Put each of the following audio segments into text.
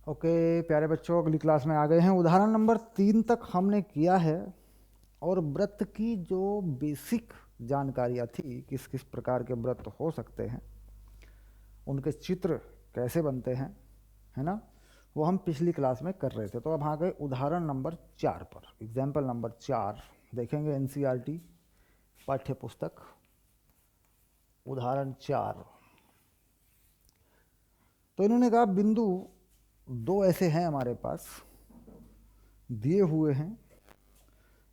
Okay प्यारे बच्चों, अगली क्लास में आ गए हैं। उदाहरण नंबर 3 तक हमने किया है और व्रत की जो बेसिक जानकारियाँ थी, किस किस प्रकार के व्रत हो सकते हैं, उनके चित्र कैसे बनते हैं, है ना, वो हम पिछली क्लास में कर रहे थे। तो अब आ गए उदाहरण नंबर 4 पर। एग्जाम्पल नंबर 4 देखेंगे, एनसीईआरटी पाठ्य पुस्तक उदाहरण 4। तो इन्होंने कहा बिंदु दो ऐसे हैं हमारे पास दिए हुए हैं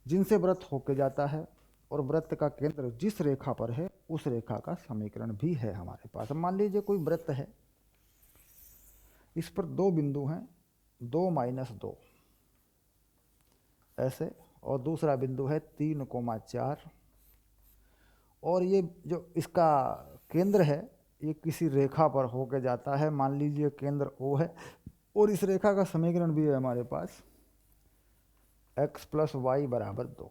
जिनसे व्रत होके जाता है, और व्रत का केंद्र जिस रेखा पर है उस रेखा का समीकरण भी है हमारे पास। अब मान लीजिए कोई व्रत है, इस पर दो बिंदु हैं, 2 - 2 ऐसे, और दूसरा बिंदु है 3, 4, और ये जो इसका केंद्र है ये किसी रेखा पर होके जाता है। मान लीजिए केंद्र O है और इस रेखा का समीकरण भी है हमारे पास x + y = 2।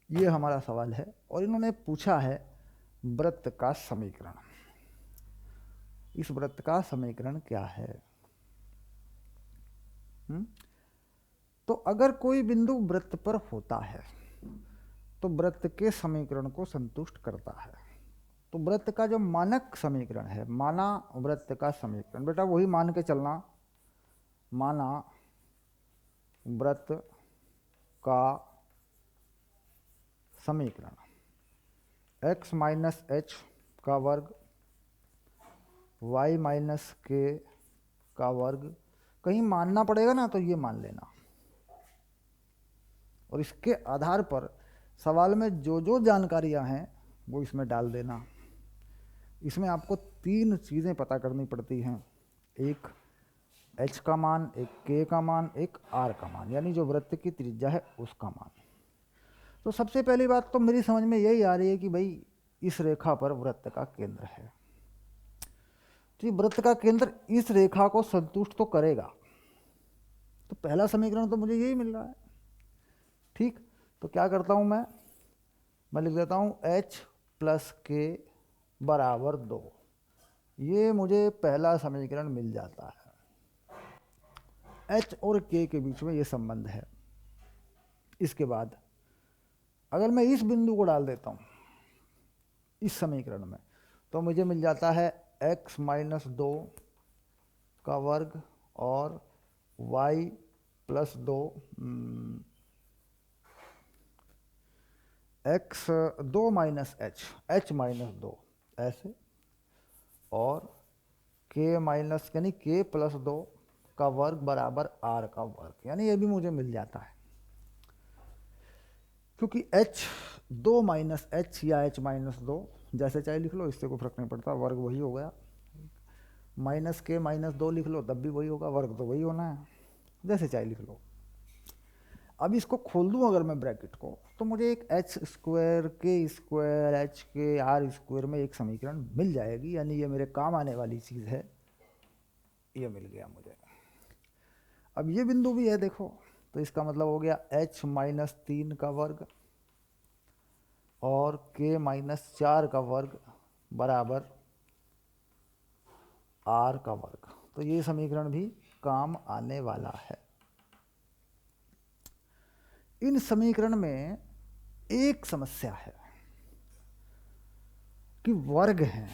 ये हमारा सवाल है और इन्होंने पूछा है व्रत का समीकरण। इस व्रत का समीकरण क्या है? तो अगर कोई बिंदु व्रत पर होता है तो व्रत के समीकरण को संतुष्ट करता है। तो व्रत का जो मानक समीकरण है, माना व्रत का समीकरण, बेटा वही मान के चलना, माना व्रत का समीकरण x - h का वर्ग y - k का वर्ग। कहीं मानना पड़ेगा ना तो ये मान लेना, और इसके आधार पर सवाल में जो जो जानकारियां हैं वो इसमें डाल देना। इसमें आपको 3 चीज़ें पता करनी पड़ती हैं, एक h का मान, एक k का मान, एक r का मान, यानी जो वृत्त की त्रिज्या है उसका मान। तो सबसे पहली बात तो मेरी समझ में यही आ रही है कि भाई इस रेखा पर वृत्त का केंद्र है, तो वृत्त का केंद्र इस रेखा को संतुष्ट तो करेगा। तो पहला समीकरण तो मुझे यही मिल रहा है। ठीक, तो क्या करता हूं मैं लिख देता हूं h + k = 2। ये मुझे पहला समीकरण मिल जाता है। h और k के बीच में ये संबंध है। इसके बाद अगर मैं इस बिंदु को डाल देता हूं इस समीकरण में, तो मुझे मिल जाता है x - 2 का वर्ग और y + 2 x 2 - h, h - 2 ऐसे, और k यानी k + 2 का वर्ग बराबर r का वर्ग, यानी ये भी मुझे मिल जाता है। क्योंकि h 2 - h या h - 2 जैसे चाहे लिख लो, इससे कोई फर्क नहीं पड़ता, वर्ग वही हो गया। -k - 2 लिख लो तब भी वही होगा, वर्ग तो वही होना है, जैसे चाहे लिख लो। अब इसको खोल दूं अगर मैं ब्रैकेट को, तो मुझे एक h² k² h k r² में एक समीकरण मिल जाएगी, यानी ये मेरे काम आने वाली चीज़ है, ये मिल गया मुझे। अब ये बिंदु भी है देखो, तो इसका मतलब हो गया h - 3 का वर्ग और k - 4 का वर्ग बराबर r का वर्ग। तो ये समीकरण भी काम आने वाला है। इन समीकरण में एक समस्या है कि वर्ग हैं।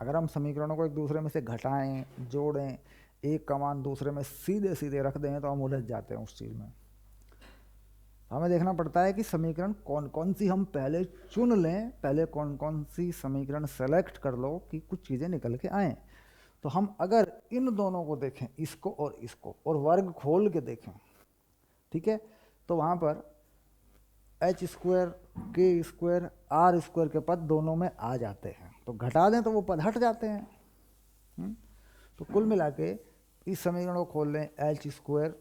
अगर हम समीकरणों को एक दूसरे में से घटाएं, जोड़ें, एक का मान दूसरे में सीधे सीधे रख दें तो हम उलझ जाते हैं उस चीज़ में। हमें देखना पड़ता है कि समीकरण कौन कौन सी हम पहले चुन लें, पहले कौन कौन सी समीकरण सेलेक्ट कर लो कि कुछ चीज़ें निकल के आएँ। तो हम अगर इन दोनों को देखें, इसको और इसको, और वर्ग खोल के देखें, ठीक है, तो वहाँ पर h² k² r² के पद दोनों में आ जाते हैं, तो घटा दें तो वो पद हट जाते हैं। तो कुल मिला के इस समीकरण को खोल लें, h²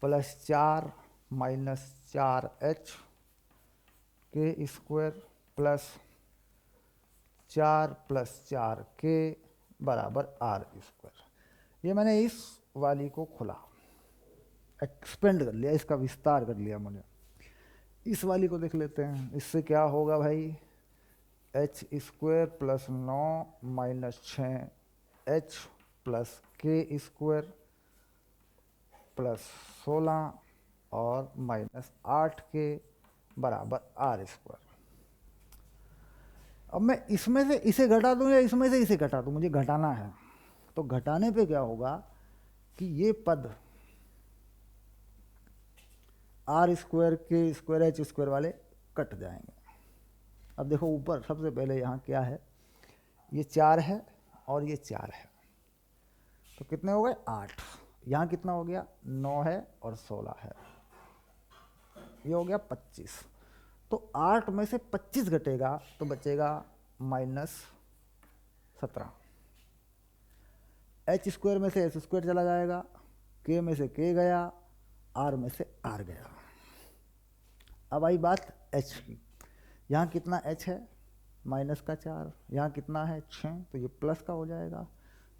+ 4 - 4h k² + 4 + 4k = r²। ये मैंने इस वाली को खोला, एक्सपेंड कर लिया, इसका विस्तार कर लिया मुझे। इस वाली को देख लेते हैं, इससे क्या होगा भाई, h² + 9 - 6h प्लस के स्क्वायर प्लस 16 और माइनस 8 के बराबर आर स्क्वायर। अब मैं इसमें से इसे घटा दूं या इसमें से इसे घटा दूं, मुझे घटाना है। तो घटाने पे क्या होगा कि ये पद आर स्क्वायर के स्क्वायर एच स्क्वायर वाले कट जाएंगे। अब देखो ऊपर सबसे पहले यहाँ क्या है, ये 4 है और ये 4 है, तो कितने हो गए 8। यहाँ कितना हो गया 9 है और 16 है, ये हो गया 25। तो 8 में से 25 घटेगा तो बचेगा -17। एच स्क्वायर में से एच स्क्वायर चला जाएगा, के में से के गया, आर में से आर गया। अब आई बात एच की, यहाँ कितना एच है -4, यहाँ कितना है 6, तो ये प्लस का हो जाएगा,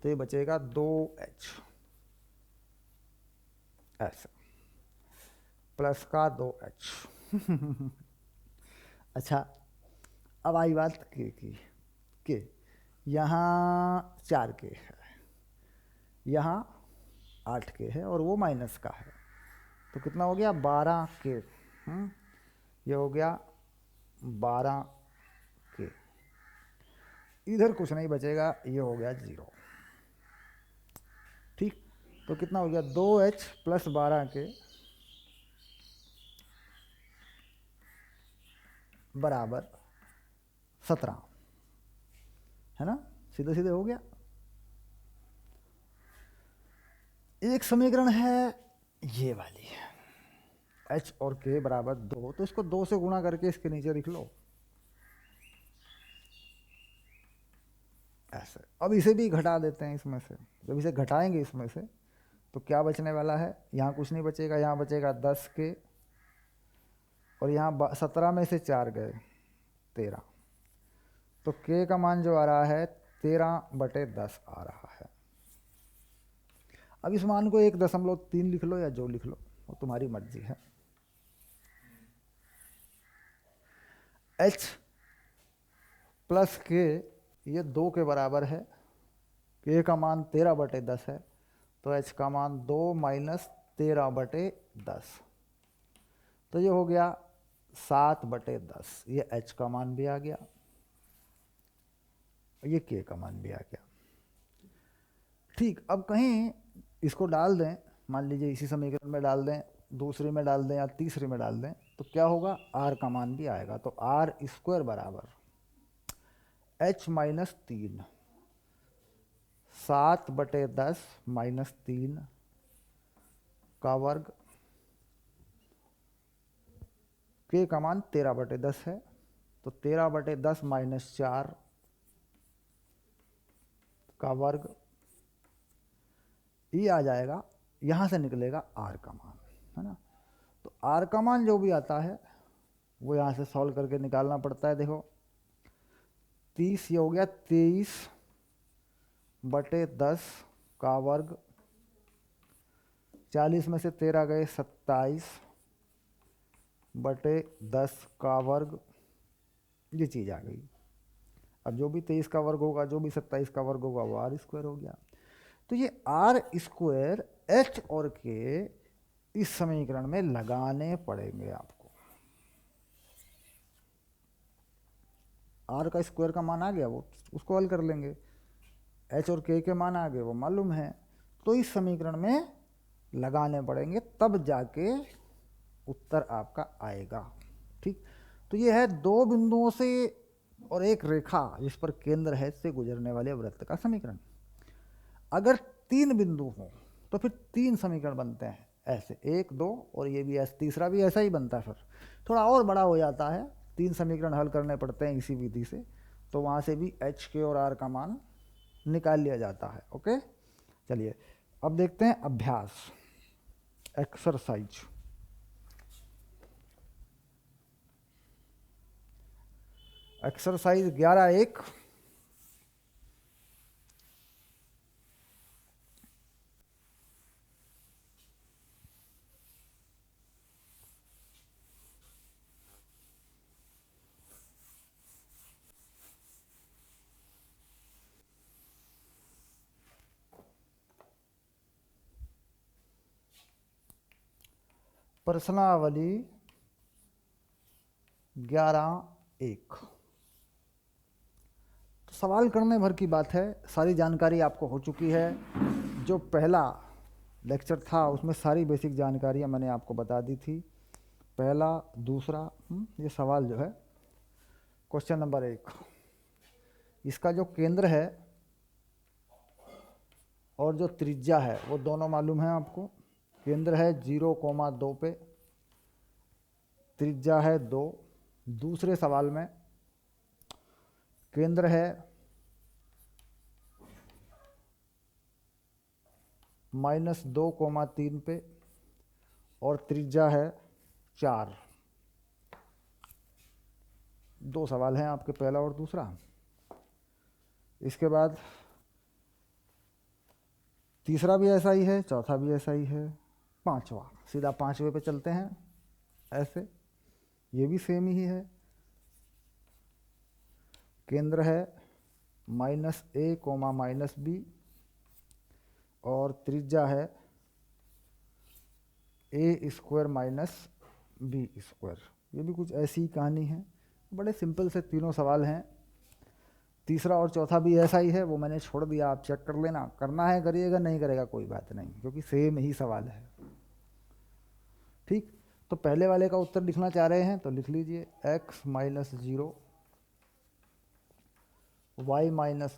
तो ये बचेगा 2H ऐसा, प्लस का 2H। अच्छा, अब आई बात के यहाँ 4 के है, यहाँ 8 के है और वो माइनस का है, तो कितना हो गया 12 के। ये हो गया 12 के, इधर कुछ नहीं बचेगा, ये हो गया 0। ठीक, तो कितना हो गया 2H प्लस 12 के बराबर 17, है ना, सीधे सीधे हो गया। एक समीकरण है ये वाली, H और K बराबर 2, तो इसको 2 से गुणा करके इसके नीचे लिख लो ऐसे। अब इसे भी घटा देते हैं इसमें से, जब इसे घटाएंगे इसमें से तो क्या बचने वाला है, यहाँ कुछ नहीं बचेगा, यहाँ बचेगा 10 के और यहाँ 17 में से 4 गए 13, तो K का मान जो आ रहा है 13/10 आ रहा है। अब इस मान को 1.3 लिख लो या जो लिख लो, वो तुम्हारी मर्जी है। H प्लस K ये 2 के बराबर है, K का मान 13/10 है, तो H का मान 2 माइनस 13/10, तो ये हो गया 7/10। ये H का मान भी आ गया, ये K का मान भी आ गया। ठीक, अब कहीं इसको डाल दें, मान लीजिए इसी समीकरण में डाल दें, दूसरे में डाल दें या तीसरे में डाल दें, तो क्या होगा R का मान भी आएगा, तो R स्क्वायर बराबर H माइनस 3, 7/10 माइनस 3 का वर्ग, K का मान 13/10 है, तो 13/10 माइनस 4 का वर्ग, ये आ जाएगा, यहाँ से निकलेगा R का मान, है ना। तो R का मान जो भी आता है वो यहाँ से सॉल्व करके निकालना पड़ता है। देखो 30, ये हो गया 23/10 का वर्ग, 40 में से 13 गए 27/10 का वर्ग, ये चीज़ आ गई। अब जो भी 23 का वर्ग होगा, जो भी 27 का वर्ग होगा, वो R स्क्वायर हो गया। तो ये R स्क्वायर H और K इस समीकरण में लगाने पड़ेंगे आपको। R का स्क्वायर का मान आ गया, वो उसको हल कर लेंगे, H और K के मान आ गए, वो मालूम है, तो इस समीकरण में लगाने पड़ेंगे, तब जाके उत्तर आपका आएगा। ठीक, तो ये है 2 बिंदुओं से और एक रेखा जिस पर केंद्र है से गुजरने वाले वृत्त का समीकरण। अगर 3 बिंदु हो तो फिर 3 समीकरण बनते हैं ऐसे, 1 2 और ये भी ऐसा, तीसरा भी ऐसा ही बनता है, फिर थोड़ा और बड़ा हो जाता है, 3 समीकरण हल करने पड़ते हैं इसी विधि से, तो वहाँ से भी H K और R का मान निकाल लिया जाता है। ओके, चलिए अब देखते हैं अभ्यास, एक्सरसाइज। एक्सरसाइज 11.1, प्रश्नावली 11(1). तो सवाल करने भर की बात है, सारी जानकारी आपको हो चुकी है। जो पहला लेक्चर था उसमें सारी बेसिक जानकारियाँ मैंने आपको बता दी थी। पहला, दूसरा, ये सवाल जो है क्वेश्चन नंबर 1, इसका जो केंद्र है और जो त्रिज्या है वो दोनों मालूम है आपको। केंद्र है 0,2 पे, त्रिज्या है 2। दूसरे सवाल में केंद्र है -2,3 पे और त्रिज्या है 4। दो सवाल हैं आपके, पहला और दूसरा। इसके बाद तीसरा भी ऐसा ही है, चौथा भी ऐसा ही है, पांचवा, सीधा पांचवे पे चलते हैं। ऐसे ये भी सेम ही है। केंद्र है -a, -b और त्रिज्या है a² -b²। ये भी कुछ ऐसी ही कहानी है। बड़े सिंपल से तीनों सवाल हैं। तीसरा और चौथा भी ऐसा ही है, वो मैंने छोड़ दिया, आप चेक कर लेना। करना है करिएगा, नहीं करेगा कोई बात नहीं, क्योंकि सेम ही सवाल है। ठीक, तो पहले वाले का उत्तर लिखना चाह रहे हैं तो लिख लीजिए, x - 0 y -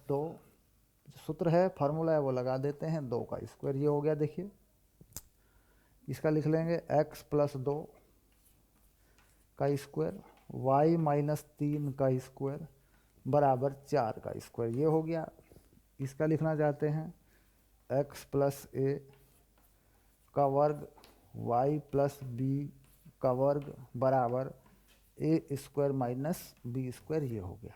2, सूत्र है, फार्मूला है, वो लगा देते हैं, 2 का स्क्वायर। ये हो गया, देखिए इसका लिख लेंगे x + 2 का स्क्वायर, y - 3 का स्क्वायर बराबर 4 का स्क्वायर। ये हो गया। इसका लिखना चाहते हैं x + a का वर्ग y + b का वर्ग बराबर a² - b²। ये हो गया।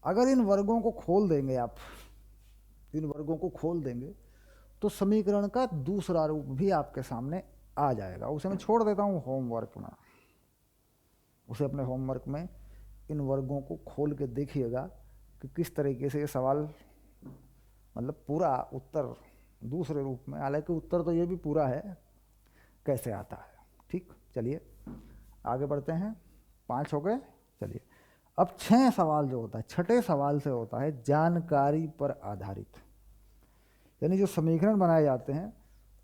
अगर इन वर्गों को खोल देंगे आप, इन वर्गों को खोल देंगे तो समीकरण का दूसरा रूप भी आपके सामने आ जाएगा। उसे मैं छोड़ देता हूँ होमवर्क में, उसे अपने होमवर्क में इन वर्गों को खोल के देखिएगा कि किस तरीके से ये सवाल, मतलब पूरा उत्तर दूसरे रूप में, हालांकि उत्तर तो ये भी पूरा है, कैसे आता है। ठीक, चलिए आगे बढ़ते हैं। 5 हो गए। चलिए अब 6 सवाल जो होता है, छठे सवाल से होता है जानकारी पर आधारित, यानी जो समीकरण बनाए जाते हैं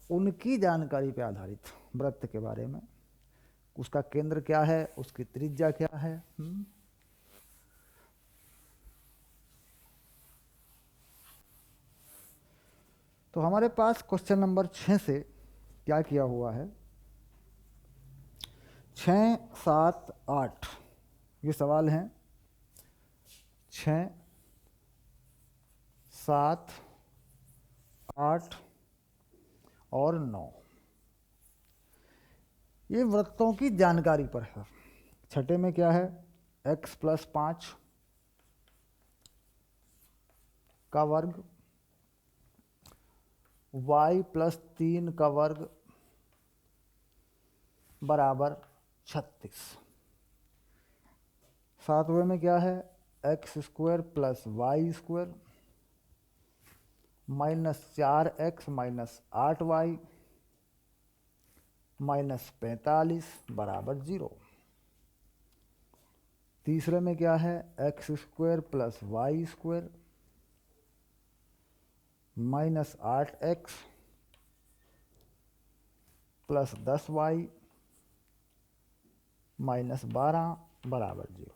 उनकी जानकारी पर आधारित। वृत्त के बारे में, उसका केंद्र क्या है, उसकी त्रिज्या क्या है। तो हमारे पास क्वेश्चन नंबर 6 से क्या किया हुआ है, 6, 7, 8 ये सवाल हैं। 6, 7, 8 और 9 ये वृत्तों की जानकारी पर है। छठे में क्या है, x + 5 का वर्ग, y + 3 का वर्ग बराबर 36। सातवें में क्या है, x² + y² -4x - 8y -45 बराबर 0। तीसरे में क्या है, x² + y² -8x + 10y -12 बराबर 0।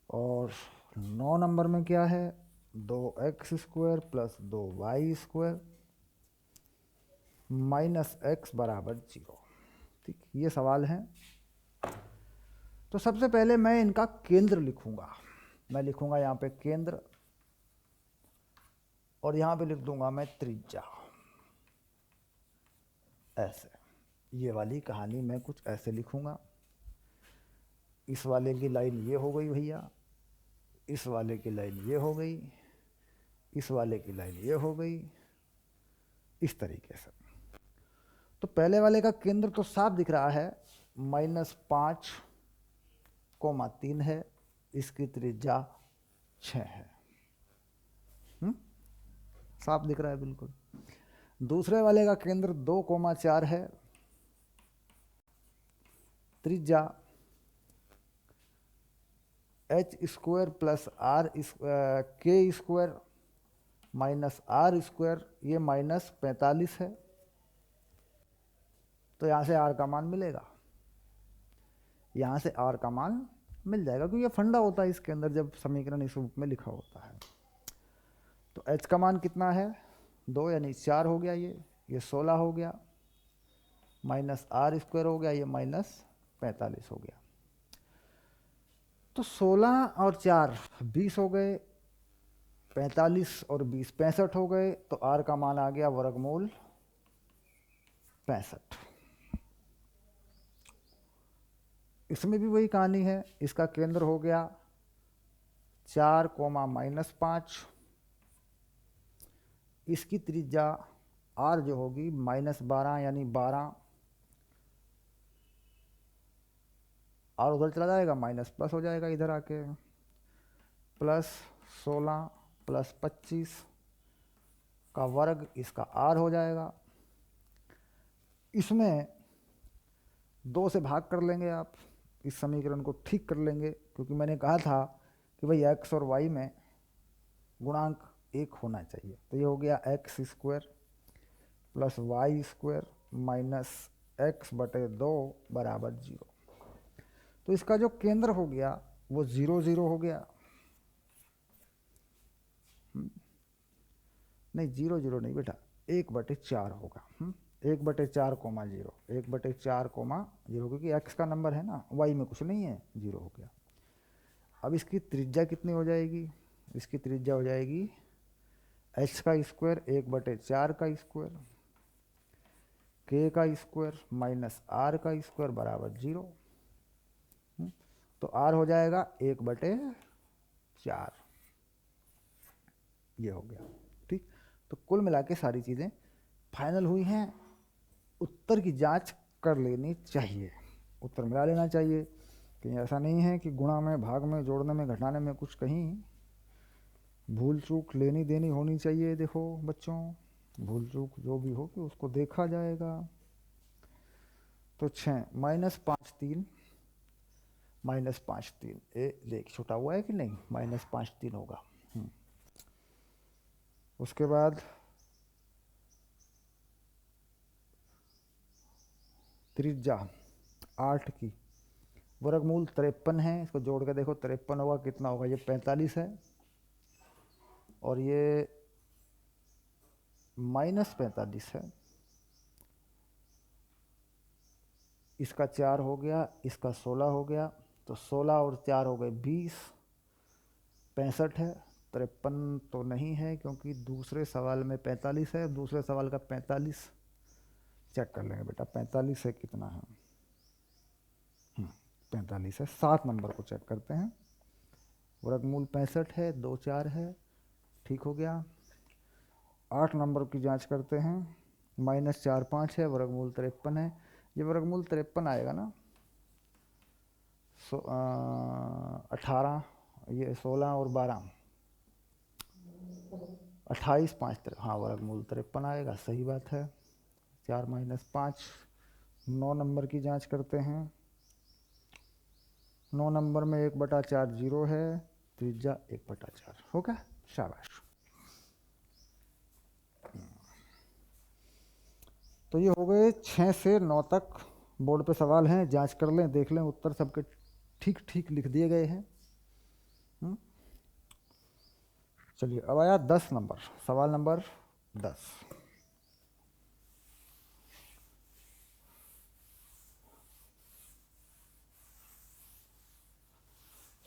और 9 नंबर में क्या है, 2x² + 2y² -x बराबर 0। ठीक, ये सवाल हैं। तो सबसे पहले मैं इनका केंद्र लिखूंगा। मैं लिखूंगा यहाँ पे केंद्र और यहाँ पे लिख दूंगा मैं त्रिज्या। ऐसे ये वाली कहानी मैं कुछ ऐसे लिखूंगा। इस वाले की लाइन ये हो गई भैया, इस वाले की लाइन ये हो गई, इस वाले की लाइन ये हो गई, इस तरीके से। तो पहले वाले का केंद्र तो साफ दिख रहा है, -5,3 है, इसकी त्रिज्या 6 है। साफ दिख रहा है बिल्कुल। दूसरे वाले का केंद्र 2,4 है, त्रिज्या एच स्क्वायर प्लस आर के स्क्वायर माइनस आर स्क्वायर, ये -45 है। तो यहाँ से आर का मान मिलेगा, यहाँ से आर का मान मिल जाएगा, क्योंकि ये फंडा होता है इसके अंदर जब समीकरण इस रूप में लिखा होता है। तो एच का मान कितना है, 2 यानी 4 हो गया, ये 16 हो गया, माइनस आर स्क्वायर हो गया, ये -45 हो गया। तो 16 और 4 20 हो गए, 45 और 20 65 हो गए। तो आर का मान आ गया वर्गमूल 65। इसमें भी वही कहानी है, इसका केंद्र हो गया 4, -5, इसकी त्रिज्या आर जो होगी -12 यानी 12, और उधर चला जाएगा माइनस प्लस हो जाएगा इधर आके, +16 + 25 का वर्ग इसका आर हो जाएगा। इसमें 2 से भाग कर लेंगे आप, इस समीकरण को ठीक कर लेंगे, क्योंकि मैंने कहा था कि भाई x और y में गुणांक 1 होना चाहिए। तो ये हो गया x² + y² - x/2 = 0। तो इसका जो केंद्र हो गया वो 0, 0 हो गया। नहीं 0, 0 नहीं बेटा, 1/4 होगा। 1/4, 0, 1/4, 0, क्योंकि x का नंबर है ना, y में कुछ नहीं है, 0 हो गया। अब इसकी त्रिज्या कितनी हो जाएगी, इसकी त्रिज्या हो जाएगी h का स्क्वायर 1/4 का स्क्वायर, k का स्क्वायर माइनस r का स्क्वायर बराबर 0। तो r हो जाएगा 1/4, ये हो गया। ठीक, तो कुल मिला के सारी चीज़ें फाइनल हुई हैं। उत्तर की जांच कर लेनी चाहिए, उत्तर मिला लेना चाहिए। कहीं ऐसा नहीं है कि गुणा में, भाग में, जोड़ने में, घटाने में कुछ कहीं भूल चूक लेनी देनी होनी चाहिए। देखो बच्चों, भूल चूक जो भी हो कि उसको देखा जाएगा। तो 6 -5 3 -5 3 देख छोटा हुआ है कि नहीं, -5 3 होगा। उसके बाद त्रिज्या 8 की वर्गमूल 53 है, इसको जोड़ के देखो 53 होगा कितना होगा, ये 45 है और ये -45 है। इसका 4 हो गया, इसका 16 हो गया, तो 16 और 4 हो गए 20, 65 है। 53 तो नहीं है क्योंकि दूसरे सवाल में 45 है, दूसरे सवाल का 45 चेक कर लेंगे बेटा, 45 है कितना है, 45 है। 7 नंबर को चेक करते हैं, वर्गमूल 65 है, 2 4 है, ठीक हो गया। 8 नंबर की जांच करते हैं, -4 5 है, वर्गमूल 53 है। ये वर्गमूल 53 आएगा ना, 18, ये 16 और 12, 28 5, हाँ वर्गमूल 53 आएगा, सही बात है। 4 - 5। 9 नंबर की जांच करते हैं, 9 नंबर में 1/4 0 है, त्रिज्या 1/4 होगा, शाबाश। तो ये हो गए 6 से 9 तक बोर्ड पे सवाल हैं, जांच कर लें, देख लें उत्तर सबके ठीक ठीक लिख दिए गए हैं। चलिए अब आया 10 नंबर, सवाल नंबर 10।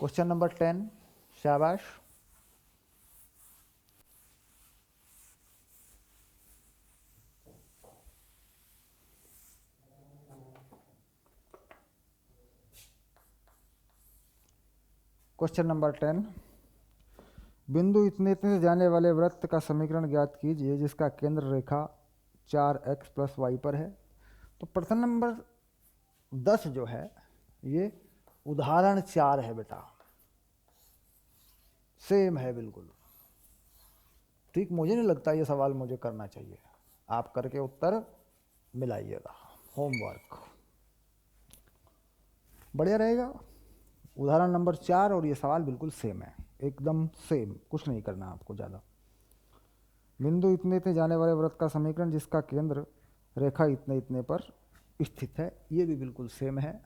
क्वेश्चन नंबर 10, शाबाश। क्वेश्चन नंबर 10, बिंदु इतने इतने से जाने वाले वृत्त का समीकरण ज्ञात कीजिए जिसका केंद्र रेखा 4x + y पर है। तो प्रश्न नंबर 10 जो है ये उदाहरण 4 है बेटा, सेम है बिल्कुल। ठीक, मुझे नहीं लगता ये सवाल मुझे करना चाहिए, आप करके उत्तर मिलाइएगा। होमवर्क बढ़िया रहेगा। उदाहरण नंबर 4 और ये सवाल बिल्कुल सेम है, एकदम सेम, कुछ नहीं करना आपको ज़्यादा। बिंदु इतने इतने जाने वाले वृत्त का समीकरण जिसका केंद्र रेखा इतने इतने पर स्थित है, ये भी बिल्कुल सेम है।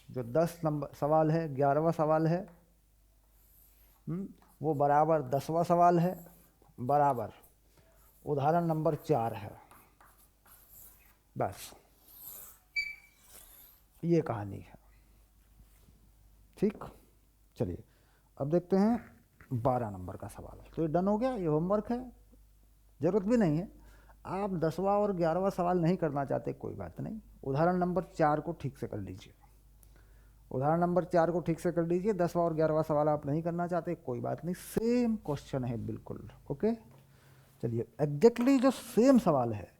जो 10 नंबर सवाल है, 11वां सवाल है, वो बराबर 10वां सवाल है, बराबर उदाहरण नंबर 4 है। बस ये कहानी है। ठीक, चलिए अब देखते हैं 12 नंबर का सवाल। तो ये डन हो गया, ये होमवर्क है, ज़रूरत भी नहीं है। आप 10वां और 11वां सवाल नहीं करना चाहते, कोई बात नहीं, उदाहरण नंबर 4 को ठीक से कर लीजिए। उदाहरण नंबर 4 को ठीक से कर लीजिए। 10वां और 11वां सवाल आप नहीं करना चाहते, कोई बात नहीं, सेम क्वेश्चन है बिल्कुल। ओके, चलिए एग्जैक्टली जो सेम सवाल है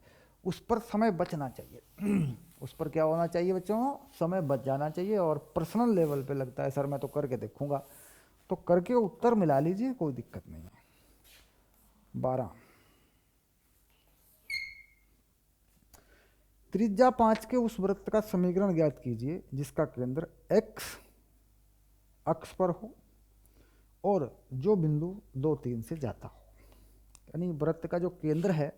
उस पर समय बचना चाहिए। उस पर क्या होना चाहिए बच्चों, समय बच जाना चाहिए। और पर्सनल लेवल पे लगता है सर मैं तो करके देखूंगा, तो करके उत्तर मिला लीजिए, कोई दिक्कत नहीं है। 12, त्रिज्या 5 के उस वृत्त का समीकरण ज्ञात कीजिए जिसका केंद्र x अक्ष पर हो और जो बिंदु 2, 3 से जाता हो। यानी वृत्त का जो केंद्र है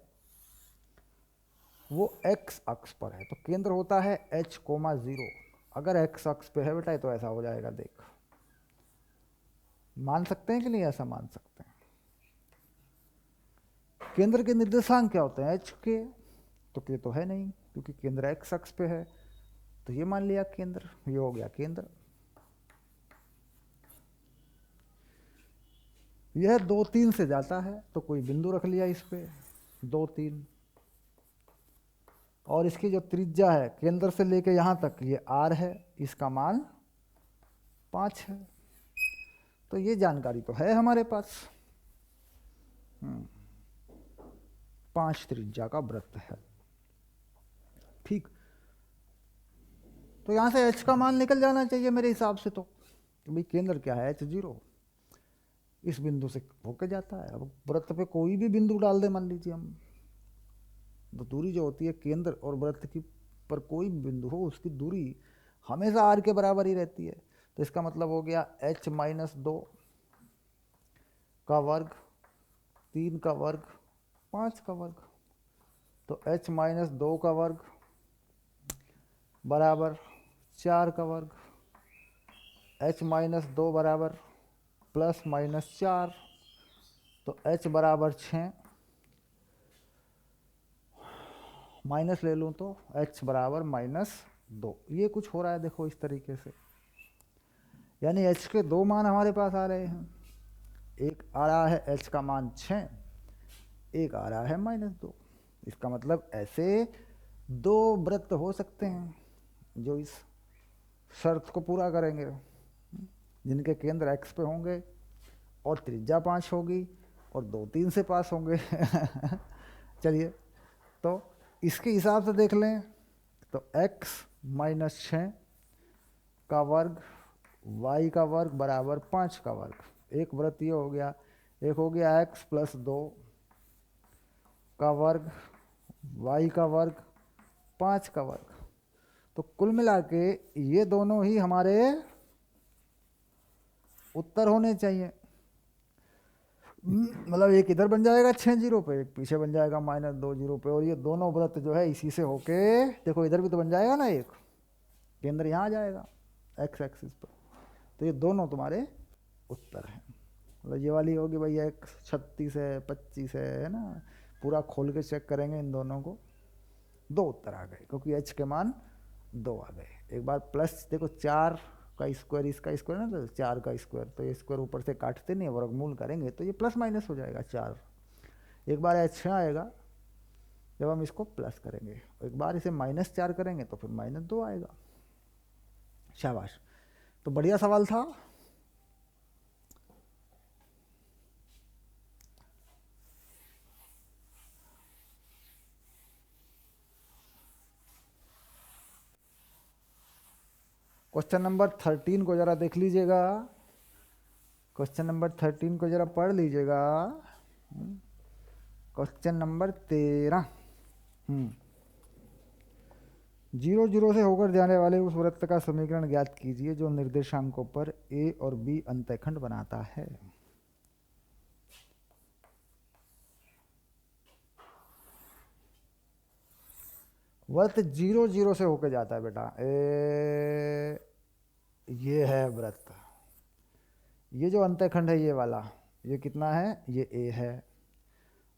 वो x अक्ष पर है, तो केंद्र होता है h, 0। अगर x अक्ष पे है बेटा तो ऐसा हो जाएगा, देख, मान सकते हैं कि नहीं, ऐसा मान सकते हैं। केंद्र के निर्देशांक क्या होते हैं, h के, तो ये तो है नहीं क्योंकि केंद्र x अक्ष पे है, तो ये मान लिया केंद्र, ये हो गया केंद्र। यह 2, 3 से जाता है तो कोई बिंदु रख लिया इस पे 2, 3, और इसकी जो त्रिज्या है केंद्र से लेके यहाँ तक ये r है, इसका मान 5 है। तो ये जानकारी तो है हमारे पास। 5 त्रिज्या का वृत्त है। ठीक, तो यहाँ से h का मान निकल जाना चाहिए मेरे हिसाब से। तो भाई केंद्र क्या है, h0, इस बिंदु से होके जाता है। अब वृत्त पे कोई भी बिंदु डाल दे, मान लीजिए हम, तो दूरी जो होती है केंद्र और वृत्त की पर कोई भी बिंदु हो उसकी दूरी हमेशा r के बराबर ही रहती है। तो इसका मतलब हो गया h-2 का वर्ग, 3 का वर्ग, 5 का वर्ग। तो h-2 का वर्ग बराबर 4 का वर्ग, h-2 बराबर +-4, तो h बराबर 6, माइनस ले लूँ तो h बराबर -2। ये कुछ हो रहा है देखो इस तरीके से, यानी h के 2 मान हमारे पास आ रहे हैं। एक आ रहा है h का मान 6, एक आ रहा है -2। इसका मतलब ऐसे 2 वृत्त हो सकते हैं जो इस शर्त को पूरा करेंगे, जिनके केंद्र x पे होंगे और त्रिज्या 5 होगी और 2, 3 से पास होंगे। चलिए तो इसके हिसाब से देख लें, तो x -6 का वर्ग y का वर्ग बराबर 5 का वर्ग। एक वृत्त ये हो गया, एक हो गया x + 2 का वर्ग, y का वर्ग, 5 का वर्ग। तो कुल मिला के ये दोनों ही हमारे उत्तर होने चाहिए। मतलब एक इधर बन जाएगा 6 0 पे, एक पीछे बन जाएगा -2 0 पे, और ये दोनों वृत्त जो है इसी से होके, देखो इधर भी तो बन जाएगा ना, एक केंद्र यहाँ आ जाएगा x एक्सिस पर। तो ये दोनों तुम्हारे उत्तर हैं। मतलब ये वाली होगी भैया एक 36 है, 25 है ना, पूरा खोल के चेक करेंगे इन दोनों को, 2 उत्तर आ गए क्योंकि h के मान 2 आ गए। एक बार प्लस देखो 4 का स्क्वायर, इसका स्क्वायर ना, तो 4 का स्क्वायर, तो ये स्क्वायर ऊपर से काटते नहीं, वर्गमूल करेंगे तो ये +- हो जाएगा 4। एक बार h आएगा जब हम इसको प्लस करेंगे, एक बार इसे -4 करेंगे तो फिर -2 आएगा। शाबाश, तो बढ़िया सवाल था। क्वेश्चन नंबर 13 को जरा देख लीजिएगा, क्वेश्चन नंबर 13 को जरा पढ़ लीजिएगा। क्वेश्चन नंबर 13, जीरो जीरो से होकर जाने वाले उस वृत्त का समीकरण ज्ञात कीजिए जो निर्देशांकों पर ए और बी अंतःखंड बनाता है। वृत्त जीरो जीरो से होकर जाता है बेटा। ये है वृत्त, ये जो अंतःखंड है ये वाला, ये कितना है, ये ए है,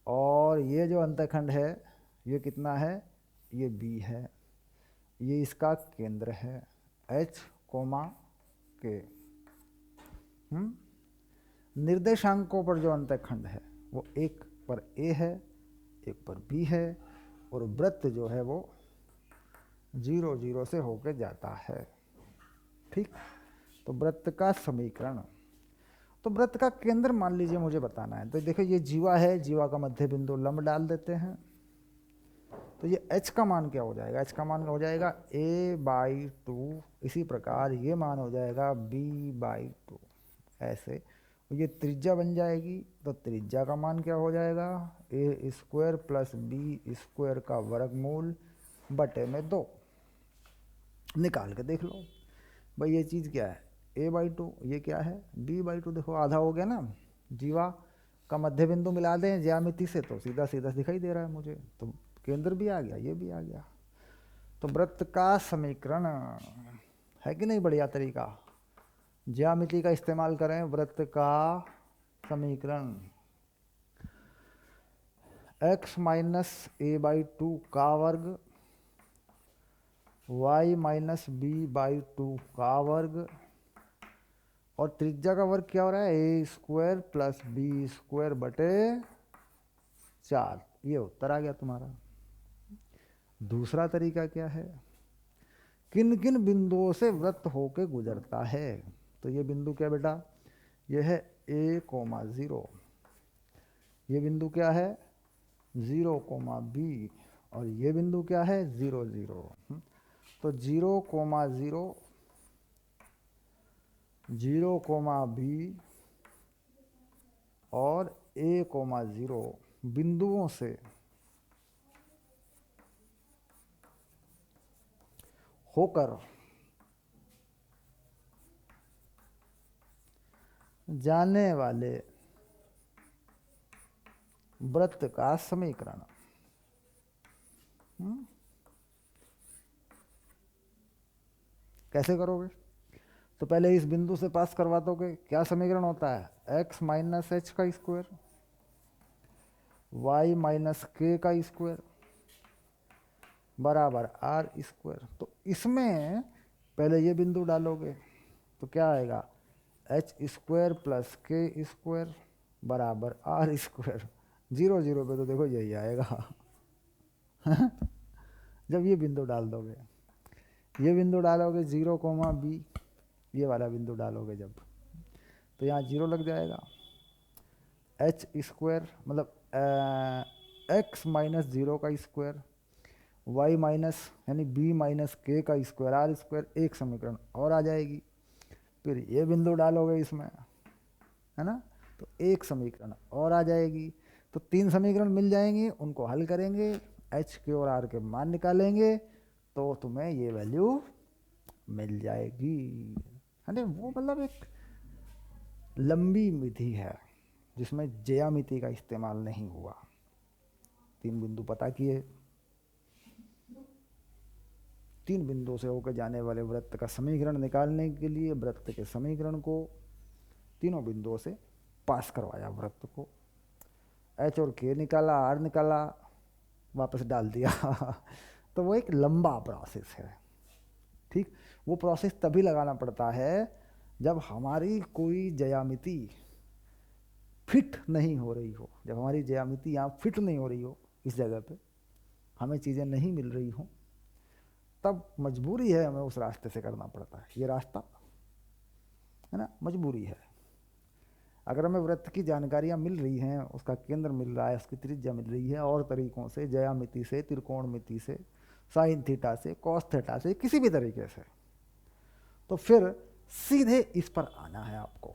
और ये जो अंतःखंड है ये कितना है, ये बी है, ये इसका केंद्र है H, के। निर्देशांकों पर जो अंतःखंड है वो एक पर ए है, एक पर बी है, और वृत्त जो है वो जीरो जीरो से होकर जाता है। ठीक, तो वृत्त का समीकरण, तो वृत्त का केंद्र मान लीजिए मुझे बताना है। तो देखो ये जीवा है, जीवा का मध्य बिंदु लंब डाल देते हैं। तो ये h का मान क्या हो जाएगा, h का मान हो जाएगा a/2। इसी प्रकार ये मान हो जाएगा b/2। ऐसे ये त्रिज्या बन जाएगी। तो त्रिज्या का मान क्या हो जाएगा, a² + b² का वर्गमूल बटे में 2। निकाल के देख लो भाई, ये चीज़ क्या है, a/2, ये क्या है b/2। देखो आधा हो गया ना, जीवा का मध्य बिंदु मिला दें ज्यामिति से तो सीधा सीधा दिखाई दे रहा है मुझे, तो केंद्र भी आ गया, ये भी आ गया। तो वृत्त का समीकरण है कि नहीं बढ़िया तरीका, ज्यामिति का इस्तेमाल करें। वृत्त का समीकरण x - a/2 का वर्ग y - b/2 का वर्ग, और त्रिज्या का वर्ग क्या हो रहा है, a² + b² बटे 4। ये उत्तर आ गया तुम्हारा। दूसरा तरीका क्या है, किन किन बिंदुओं से वृत्त होके गुजरता है। तो ये बिंदु क्या बेटा, ये है a,0, ये बिंदु क्या है 0,b, और ये बिंदु क्या है 0, 0। तो 0,0, 0,b और a,0 बिंदुओं से होकर जाने वाले वृत्त का समीकरण। कैसे करोगे, तो पहले इस बिंदु से पास करवा दोगे। क्या समीकरण होता है, x - h² y - k² बराबर r²। तो इसमें पहले ये बिंदु डालोगे तो क्या आएगा, h² + k² बराबर r²। 0, 0 पे तो देखो यही आएगा। जब ये बिंदु डाल दोगे, ये बिंदु डालोगे 0,b, ये वाला बिंदु डालोगे जब, तो यहाँ 0 लग जाएगा। h² मतलब x - 0² y माइनस यानी b - k² r², एक समीकरण और आ जाएगी। फिर ये बिंदु डालोगे इसमें, है ना, तो एक समीकरण और आ जाएगी। तो 3 समीकरण मिल जाएंगे, उनको हल करेंगे, h, k और r के मान निकालेंगे, तो तुम्हें ये वैल्यू मिल जाएगी। है ना, वो मतलब एक लंबी विधि है जिसमें ज्यामिति का इस्तेमाल नहीं हुआ। 3 बिंदु पता किए, 3 बिंदुओं से होकर जाने वाले वृत्त का समीकरण निकालने के लिए वृत्त के समीकरण को तीनों बिंदुओं से पास करवाया वृत्त को। h और k निकाला, r निकाला, वापस डाल दिया। तो वो एक लंबा प्रोसेस है। ठीक, वो प्रोसेस तभी लगाना पड़ता है जब हमारी कोई ज्यामिति फिट नहीं हो रही हो, जब हमारी ज्यामिति यहाँ फिट नहीं हो रही हो, इस जगह पे हमें चीज़ें नहीं मिल रही हों, तब मजबूरी है हमें उस रास्ते से करना पड़ता है। ये रास्ता है ना, मजबूरी है। अगर हमें वृत्त की जानकारियाँ मिल रही हैं, उसका केंद्र मिल रहा है, उसकी त्रिज्या मिल रही है, और तरीक़ों से, ज्यामिति से, त्रिकोणमिति से, साइन थीटा से, कॉस थीटा से, किसी भी तरीके से, तो फिर सीधे इस पर आना है आपको,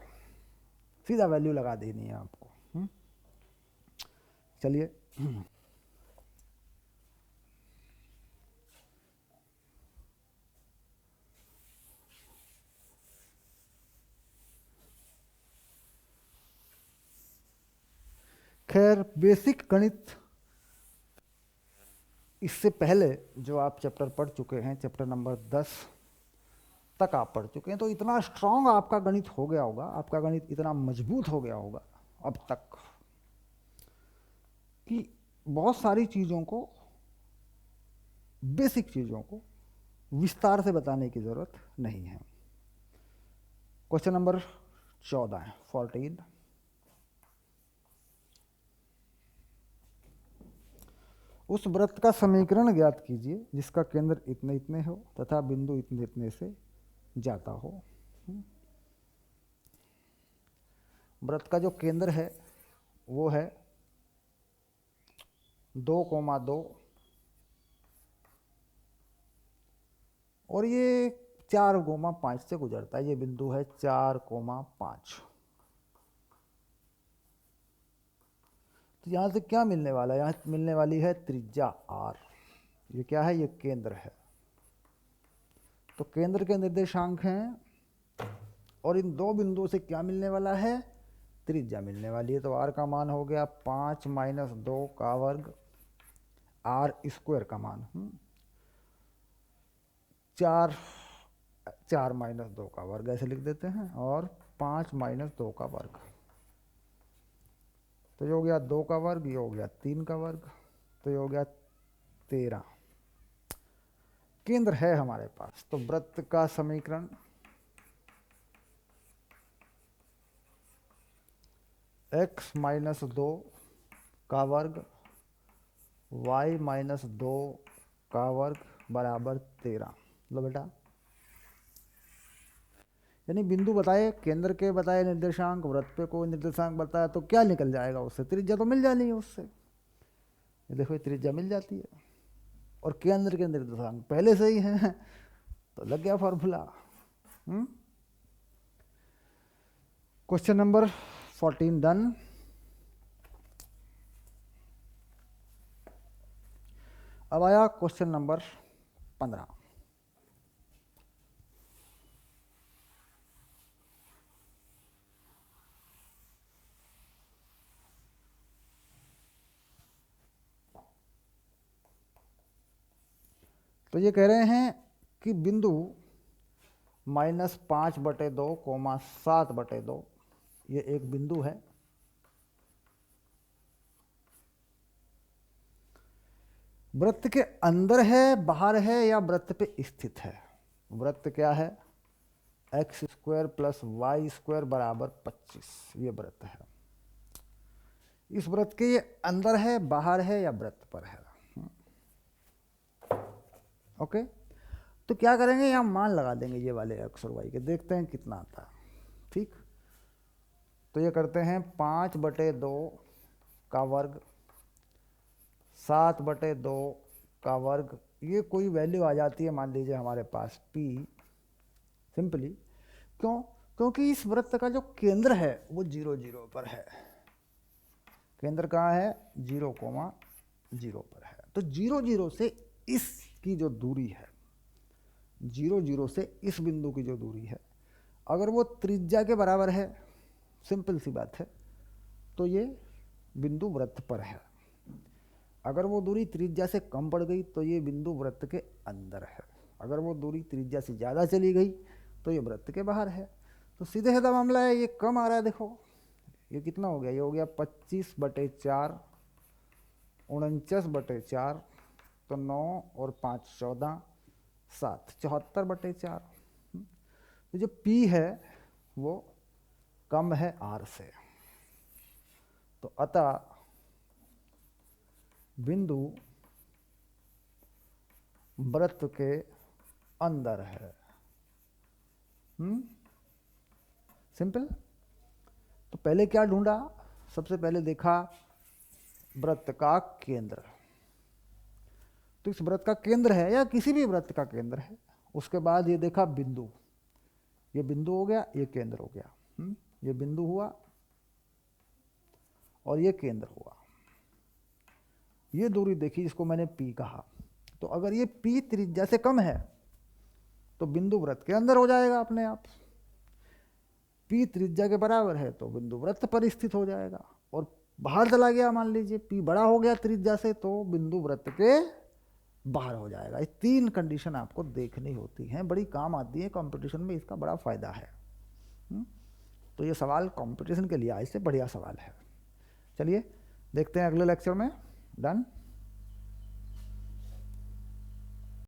सीधा वैल्यू लगा देनी है आपको। चलिए, खैर बेसिक गणित इससे पहले जो आप चैप्टर पढ़ चुके हैं, चैप्टर नंबर 10 तक आप पढ़ चुके हैं, तो इतना स्ट्रांग आपका गणित हो गया होगा, आपका गणित इतना मजबूत हो गया होगा अब तक कि बहुत सारी चीज़ों को, बेसिक चीज़ों को विस्तार से बताने की ज़रूरत नहीं है। क्वेश्चन नंबर 14 उस वृत्त का समीकरण ज्ञात कीजिए जिसका केंद्र इतने इतने हो तथा बिंदु इतने इतने से जाता हो। वृत्त का जो केंद्र है वो है 2,2 और ये 4,5 से गुजरता है। ये बिंदु है 4,5। तो यहाँ से क्या मिलने वाला है? यहाँ मिलने वाली है त्रिज्या r। ये क्या है? ये केंद्र है। तो केंद्र के निर्देशांक हैं और इन दो बिंदुओं से क्या मिलने वाला है? त्रिज्या मिलने वाली है। तो r का मान हो गया 5 - 2 का वर्ग, r² का मान 4 - 2 का वर्ग ऐसे लिख देते हैं, और 5 - 2 का वर्ग, तो ये हो गया 2 का वर्ग, ये हो गया 3 का वर्ग, तो ये हो गया 13। केंद्र है हमारे पास। तो वृत्त का समीकरण x - 2 का वर्ग y - 2 का वर्ग बराबर 13। लो बेटा, यानी बिंदु बताए, केंद्र के बताए निर्देशांक, वृत्त पे कोई निर्देशांक बताया, तो क्या निकल जाएगा उससे? त्रिज्या तो मिल जानी है उससे। ये देखो, त्रिज्या मिल जाती है और केंद्र के निर्देशांक पहले से ही हैं, तो लग गया फॉर्मूला। Question number 14 done. अब आया क्वेश्चन नंबर 15। तो ये कह रहे हैं कि बिंदु -5/2, 7/2 ये एक बिंदु है। वृत्त के अंदर है, बाहर है, या वृत्त पे स्थित है? वृत्त क्या है? x² + y² बराबर 25। ये वृत्त है। इस वृत्त के ये अंदर है, बाहर है, या वृत्त पर है? ओके, तो क्या करेंगे? यहाँ मान लगा देंगे ये वाले x और y के, देखते हैं कितना आता है। ठीक, तो ये करते हैं 5/2 का वर्ग, 7/2 का वर्ग, ये कोई वैल्यू आ जाती है, मान लीजिए हमारे पास p। सिंपली क्यों? क्योंकि इस वृत्त का जो केंद्र है वो 0, 0 पर है। केंद्र कहाँ है? 0, 0 पर है। तो 0, 0 से इसकी जो दूरी है, 0, 0 से इस बिंदु की जो दूरी है, अगर वो त्रिज्या के बराबर है, सिंपल सी बात है, तो ये बिंदु वृत्त पर है। अगर वो दूरी त्रिज्या से कम पड़ गई तो ये बिंदु वृत्त के अंदर है। अगर वो दूरी त्रिज्या से ज़्यादा चली गई तो ये वृत्त के बाहर है। तो सीधे सीधा मामला है, ये कम आ रहा है। देखो ये कितना हो गया? ये हो गया 25/4, 49/4, तो 9 और 5 14, 7 74/4। तो जो P है वो कम है R से, तो अतः बिंदु वृत्त के अंदर है। सिंपल। तो पहले क्या ढूंढा? सबसे पहले देखा वृत्त का केंद्र। तो इस वृत्त का केंद्र है, या किसी भी वृत्त का केंद्र है। उसके बाद ये देखा बिंदु, ये बिंदु हो गया, ये केंद्र हो गया। ये बिंदु हुआ और ये केंद्र हुआ। ये दूरी देखी जिसको मैंने P कहा। तो अगर ये P त्रिज्या से कम है तो बिंदु वृत्त के अंदर हो जाएगा अपने आप। P त्रिज्या के बराबर है तो बिंदु वृत्त पर स्थित हो जाएगा, और बाहर चला गया मान लीजिए, P बड़ा हो गया त्रिज्या से, तो बिंदु वृत्त के बाहर हो जाएगा। ये 3 कंडीशन आपको देखनी होती हैं, बड़ी काम आती है कंपटीशन में, इसका बड़ा फायदा है। तो ये सवाल कंपटीशन के लिए इससे बढ़िया सवाल है। चलिए देखते हैं अगले लेक्चर में। डन।